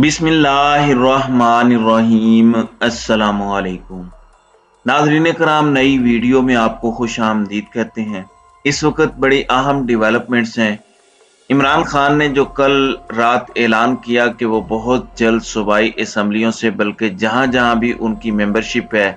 बिस्मिल्लाहिर्रहमानिर्रहीम। अस्सलामु अलैकुम। नाज़रीन कराम, नई वीडियो में आपको खुश आमदीद कहते हैं। इस वक्त बड़ी अहम डेवलपमेंट्स हैं। इमरान खान ने जो कल रात ऐलान किया कि वो बहुत जल्द सूबाई असम्बलियों से, बल्कि जहाँ जहाँ भी उनकी मेंबरशिप है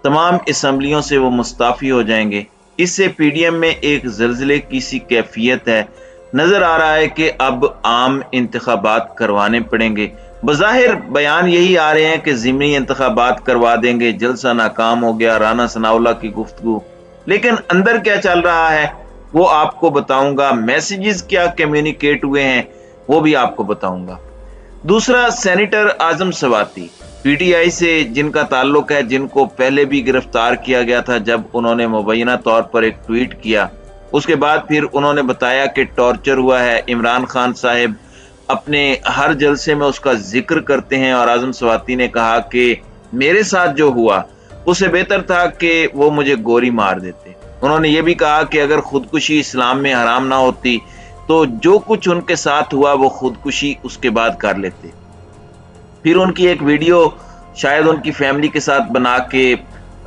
तमाम असम्बलियों से वो मुस्ताफ़ी हो जाएंगे। इससे पीडीएम में एक ज़लज़ले की सी कैफियत है। नज़र आ रहा है कि अब आम इंतखाबात करवाने पड़ेंगे। बज़ाहिर बयान यही आ रहे हैं कि ज़िमनी इंतखाबात करवा देंगे, जलसा नाकाम हो गया, राना सनाउल्लाह की गुफ्तगू। लेकिन अंदर क्या चल रहा है वो आपको बताऊंगा। मैसेजेस क्या कम्युनिकेट हुए हैं वो भी आपको बताऊंगा। दूसरा, सेनेटर आजम सवाती पीटीआई से जिनका ताल्लुक है, जिनको पहले भी गिरफ्तार किया गया था जब उन्होंने मुबैना तौर पर एक ट्वीट किया। उसके बाद फिर उन्होंने बताया कि टॉर्चर हुआ है। इमरान खान साहब अपने हर जलसे में उसका जिक्र करते हैं और आजम सवाती ने कहा कि मेरे साथ जो हुआ उससे बेहतर था कि वो मुझे गोली मार देते। उन्होंने ये भी कहा कि अगर खुदकुशी इस्लाम में हराम ना होती तो जो कुछ उनके साथ हुआ वो खुदकुशी उसके बाद कर लेते। फिर उनकी एक वीडियो शायद उनकी फैमिली के साथ बना के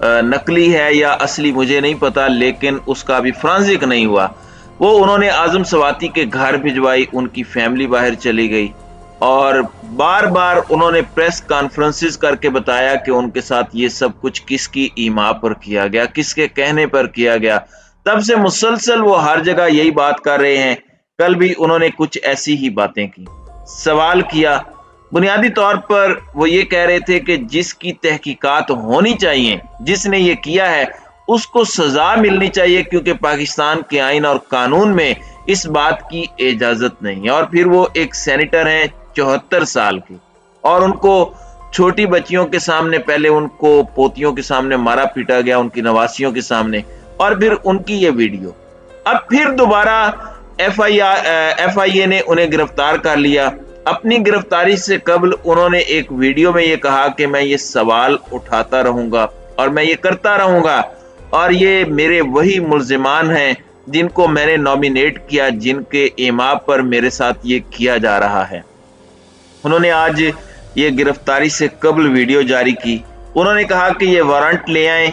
नकली है या असली मुझे नहीं पता, लेकिन उसका अभी फ्रांजिक नहीं हुआ, वो उन्होंने आजम सवाती के घर भिजवाई। उनकी फैमिली बाहर चली गई और बार बार उन्होंने प्रेस कॉन्फ्रेंसेस करके बताया कि उनके साथ ये सब कुछ किसकी ईमा पर किया गया, किसके कहने पर किया गया। तब से मुसलसल वो हर जगह यही बात कर रहे हैं। कल भी उन्होंने कुछ ऐसी ही बातें की। सवाल किया, बुनियादी तौर पर वो ये कह रहे थे कि जिसकी तहकीकात होनी चाहिए, जिसने ये किया है उसको सजा मिलनी चाहिए, क्योंकि पाकिस्तान के आइन और कानून में इस बात की इजाजत नहीं है। और फिर वो एक सेनेटर हैं 74 साल की, और उनको छोटी बच्चियों के सामने, पहले उनको पोतियों के सामने मारा पीटा गया, उनकी नवासियों के सामने, और फिर उनकी ये वीडियो। अब फिर दोबारा एफआईए ने उन्हें गिरफ्तार कर लिया। अपनी गिरफ्तारी से कबल उन्होंने एक वीडियो में ये कहा कि मैं ये सवाल उठाता रहूंगा और मैं ये करता रहूंगा, और ये मेरे वही मुल्जिमान हैं जिनको मैंने नॉमिनेट किया, जिनके इमा पर मेरे साथ ये किया जा रहा है। उन्होंने आज ये गिरफ्तारी से कबल वीडियो जारी की। उन्होंने कहा कि ये वारंट ले आए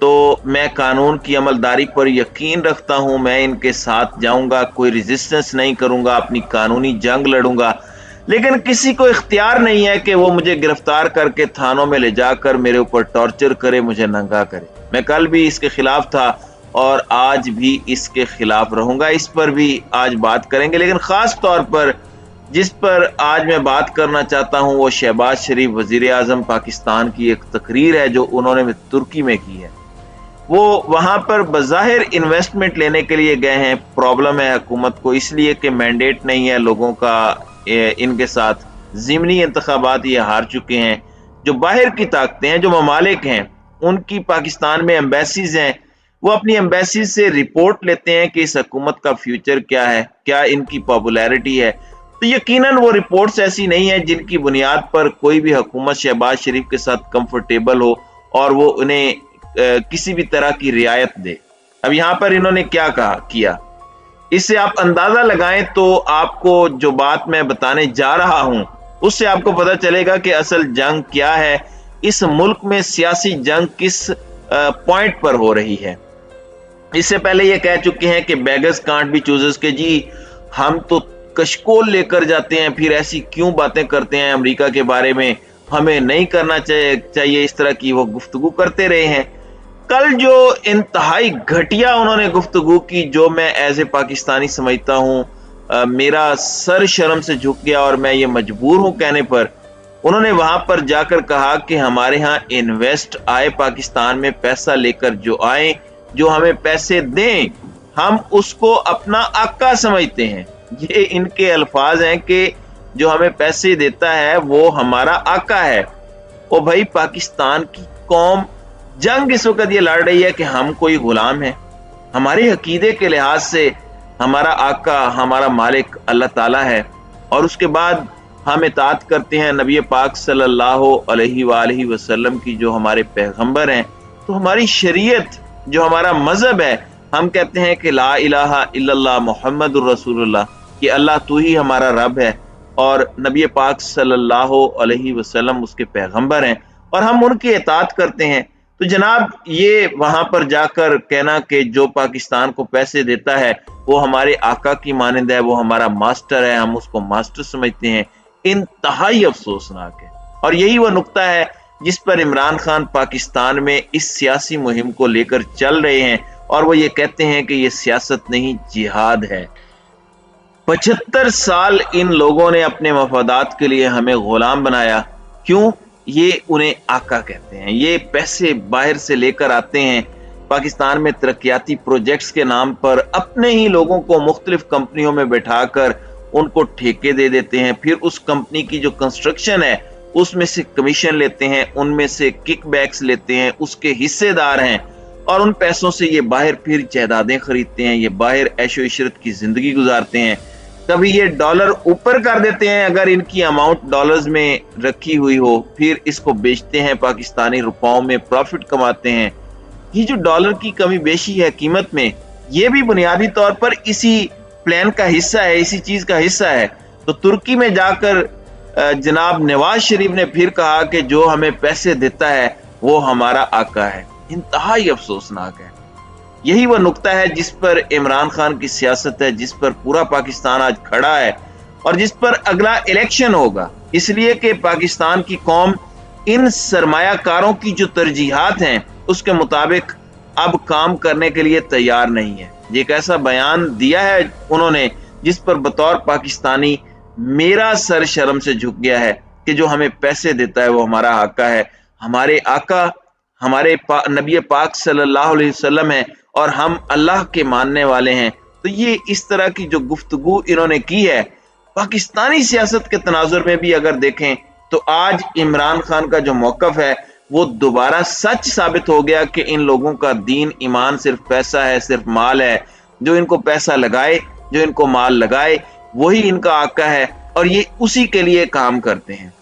तो मैं कानून की अमलदारी पर यकीन रखता हूं, मैं इनके साथ जाऊंगा, कोई रेजिस्टेंस नहीं करूंगा, अपनी कानूनी जंग लड़ूंगा। लेकिन किसी को इख्तियार नहीं है कि वो मुझे गिरफ्तार करके थानों में ले जाकर मेरे ऊपर टॉर्चर करे, मुझे नंगा करे। मैं कल भी इसके खिलाफ था और आज भी इसके खिलाफ रहूंगा। इस पर भी आज बात करेंगे, लेकिन खास तौर पर जिस पर आज मैं बात करना चाहता हूं वो शहबाज शरीफ वजीर आजम पाकिस्तान की एक तकरीर है जो उन्होंने तुर्की में की है। वो वहां पर बज़ाहिर इन्वेस्टमेंट लेने के लिए गए हैं। प्रॉब्लम है हुकूमत को इसलिए कि मैंडेट नहीं है लोगों का इनके साथ। ज़िमनी इंतखाबात ये हार चुके हैं। जो बाहर की ताकतें हैं, जो ममालिक हैं, उनकी पाकिस्तान में एम्बेसीज हैं, वो अपनी एम्बेसीज से रिपोर्ट लेते हैं कि इस हुकूमत का फ्यूचर क्या है, क्या इनकी पॉपुलैरिटी है। तो यकीनन वो रिपोर्ट्स ऐसी नहीं है जिनकी बुनियाद पर कोई भी हुकूमत शहबाज शरीफ के साथ कंफर्टेबल हो और वो उन्हें किसी भी तरह की रियायत दे। अब यहाँ पर इन्होंने क्या किया, इससे आप अंदाजा लगाएं तो आपको जो बात मैं बताने जा रहा हूं उससे आपको पता चलेगा कि असल जंग क्या है, इस मुल्क में सियासी जंग किस पॉइंट पर हो रही है। इससे पहले ये कह चुके हैं कि बेगर्स कांट बी चूजर्स, के जी हम तो कशकोल लेकर जाते हैं, फिर ऐसी क्यों बातें करते हैं अमेरिका के बारे में, हमें नहीं करना चाहिए इस तरह की वो गुफ्तगू करते रहे हैं। कल जो इंतहाई घटिया उन्होंने गुफ्तगू की, जो मैं एज ए पाकिस्तानी समझता हूँ, मेरा सर शर्म से झुक गया और मैं ये मजबूर हूँ कहने पर। उन्होंने वहां पर जाकर कहा कि हमारे यहाँ इन्वेस्ट आए, पाकिस्तान में पैसा लेकर जो आए, जो हमें पैसे दें, हम उसको अपना आका समझते हैं। ये इनके अल्फाज हैं कि जो हमें पैसे देता है वो हमारा आका है। ओ भाई, पाकिस्तान की कौम जंग इस वक्त ये लड़ रही है कि हम कोई गुलाम है। हमारे अकीदे के लिहाज से हमारा आका, हमारा मालिक अल्लाह ताला है, और उसके बाद हम इताअत करते हैं नबी पाक सल्लल्लाहु अलैहि वसल्लम की, जो हमारे पैगंबर हैं। तो हमारी शरीयत, जो हमारा मजहब है, हम कहते हैं कि ला इलाहा इल्लल्लाह मुहम्मदुर रसूलुल्लाह, कि अल्लाह तू ही हमारा रब है, اور نبی پاک सल्लल्लाहु अलैहि वसल्लम उसके पैगंबर हैं और हम उनकी इताअत करते हैं। तो जनाब ये वहां पर जाकर कहना कि जो पाकिस्तान को पैसे देता है वो हमारे आका की मानंद है, वो हमारा मास्टर है, हम उसको मास्टर समझते हैं, इंतहाई अफसोसनाक है। और यही वो नुक्ता है जिस पर इमरान खान पाकिस्तान में इस सियासी मुहिम को लेकर चल रहे हैं और वो ये कहते हैं कि ये सियासत नहीं जिहाद है। 75 साल इन लोगों ने अपने मफादात के लिए हमें गुलाम बनाया। क्यों? ये उन्हें आका कहते हैं। ये पैसे बाहर से लेकर आते हैं, पाकिस्तान में तरक्याती प्रोजेक्ट्स के नाम पर अपने ही लोगों को मुख्तलिफ कंपनियों में बैठाकर उनको ठेके दे देते हैं, फिर उस कंपनी की जो कंस्ट्रक्शन है उसमें से कमीशन लेते हैं, उनमें से किकबैक्स लेते हैं, उसके हिस्सेदार हैं और उन पैसों से ये बाहर फिर जायदादें खरीदते हैं, ये बाहर ऐशो इशरत की जिंदगी गुजारते हैं। कभी ये डॉलर ऊपर कर देते हैं अगर इनकी अमाउंट डॉलर्स में रखी हुई हो, फिर इसको बेचते हैं, पाकिस्तानी रुपयों में प्रॉफिट कमाते हैं। ये जो डॉलर की कमी बेशी है कीमत में, ये भी बुनियादी तौर पर इसी प्लान का हिस्सा है, इसी चीज का हिस्सा है। तो तुर्की में जाकर जनाब नवाज शरीफ ने फिर कहा कि जो हमें पैसे देता है वो हमारा आका है। इंतहाई अफसोसनाक है। यही वह नुक्ता है जिस पर इमरान खान की सियासत है, जिस पर पूरा पाकिस्तान आज खड़ा है और जिस पर अगला इलेक्शन होगा, इसलिए कि पाकिस्तान की कौम इन सरमायाकारों की जो तरजीहात हैं उसके मुताबिक अब काम करने के लिए तैयार नहीं है। एक ऐसा बयान दिया है उन्होंने जिस पर बतौर पाकिस्तानी मेरा सर शर्म से झुक गया है कि जो हमें पैसे देता है वो हमारा आका है। हमारे आका हमारे नबी पाक सल्लल्लाहु अलैहि वसल्लम है और हम अल्लाह के मानने वाले हैं। तो ये इस तरह की जो गुफ्तगू इन्होंने की है, पाकिस्तानी सियासत के तनाजुर में भी अगर देखें तो आज इमरान खान का जो मौकफ है वो दोबारा सच साबित हो गया कि इन लोगों का दीन ईमान सिर्फ पैसा है, सिर्फ माल है। जो इनको पैसा लगाए, जो इनको माल लगाए, वही इनका आका है और ये उसी के लिए काम करते हैं।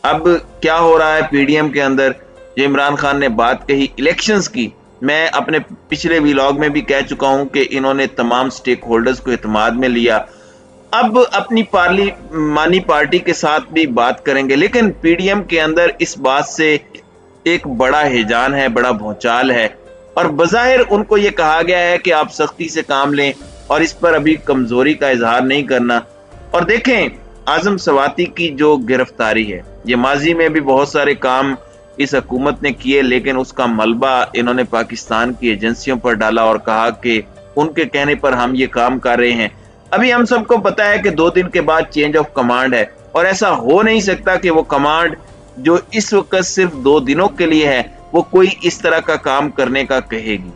अब क्या हो रहा है पीडीएम के अंदर, जो इमरान खान ने बात कही इलेक्शंस की, मैं अपने पिछले व्लॉग में भी कह चुका हूं कि इन्होंने तमाम स्टेक होल्डर्स को इत्मीनान में लिया। अब अपनी पार्लिमानी पार्टी के साथ भी बात करेंगे, लेकिन पीडीएम के अंदर इस बात से एक बड़ा हिजान है, बड़ा भौचाल है और बज़ाहिर उनको ये कहा गया है कि आप सख्ती से काम लें और इस पर अभी कमजोरी का इजहार नहीं करना। और देखें आजम सवाती की जो गिरफ्तारी है, ये माजी में भी बहुत सारे काम इस हुकूमत ने किए, लेकिन उसका मलबा इन्होंने पाकिस्तान की एजेंसियों पर डाला और कहा कि उनके कहने पर हम ये काम कर रहे हैं। अभी हम सबको पता है कि 2 दिन के बाद चेंज ऑफ कमांड है और ऐसा हो नहीं सकता कि वो कमांड जो इस वक्त सिर्फ 2 दिनों के लिए है वो कोई इस तरह का काम करने का कहेगी।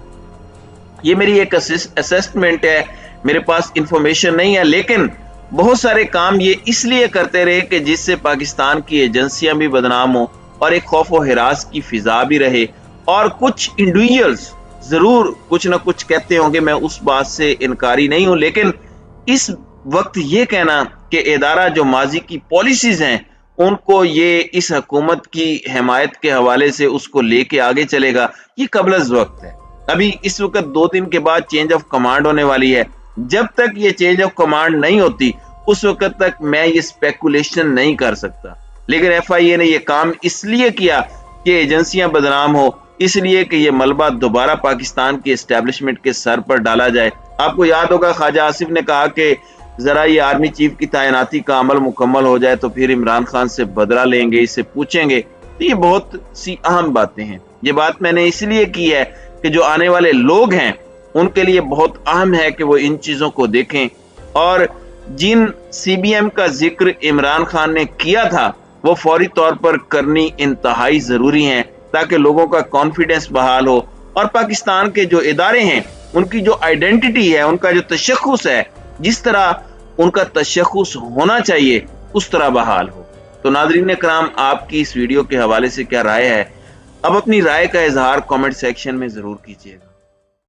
ये मेरी एक असेसमेंट है, मेरे पास इंफॉर्मेशन नहीं है, लेकिन बहुत सारे काम ये इसलिए करते रहे कि जिससे पाकिस्तान की एजेंसियां भी बदनाम हो और एक खौफ व हिरास की फिजा भी रहे। और कुछ इंडिविजुअल्स जरूर कुछ ना कुछ कहते होंगे, मैं उस बात से इनकारी नहीं हूं, लेकिन इस वक्त ये कहना कि इदारा जो माजी की पॉलिसीज हैं उनको ये इस हुकूमत की हिमायत के हवाले से उसको लेके आगे चलेगा, ये कबलज वक्त है। अभी इस वक्त 2 दिन के बाद चेंज ऑफ कमांड होने वाली है। जब तक ये चेंज ऑफ कमांड नहीं होती उस वक्त तक मैं ये स्पेकुलेशन नहीं कर सकता। लेकिन एफआईए ने ये काम इसलिए किया कि एजेंसियां बदनाम हो, इसलिए कि ये मलबा दोबारा पाकिस्तान की एस्टेब्लिशमेंट के सर पर डाला जाए। आपको याद होगा ख्वाजा आसिफ ने कहा कि जरा ये आर्मी चीफ की तैनाती का अमल मुकम्मल हो जाए तो फिर इमरान खान से बदला लेंगे, इससे पूछेंगे। तो ये बहुत सी अहम बातें हैं। ये बात मैंने इसलिए की है कि जो आने वाले लोग हैं उनके लिए बहुत अहम है कि वो इन चीजों को देखें और जिन सीबीएम का जिक्र इमरान खान ने किया था वो फौरी तौर पर करनी इंतहाई जरूरी है ताकि लोगों का कॉन्फिडेंस बहाल हो और पाकिस्तान के जो इदारे हैं उनकी जो आइडेंटिटी है, उनका जो तशख्खुस है, जिस तरह उनका तशख्खुस होना चाहिए उस तरह बहाल हो। तो नाज़रीन इकराम, आपकी इस वीडियो के हवाले से क्या राय है? अब अपनी राय का इजहार कमेंट सेक्शन में जरूर कीजिएगा।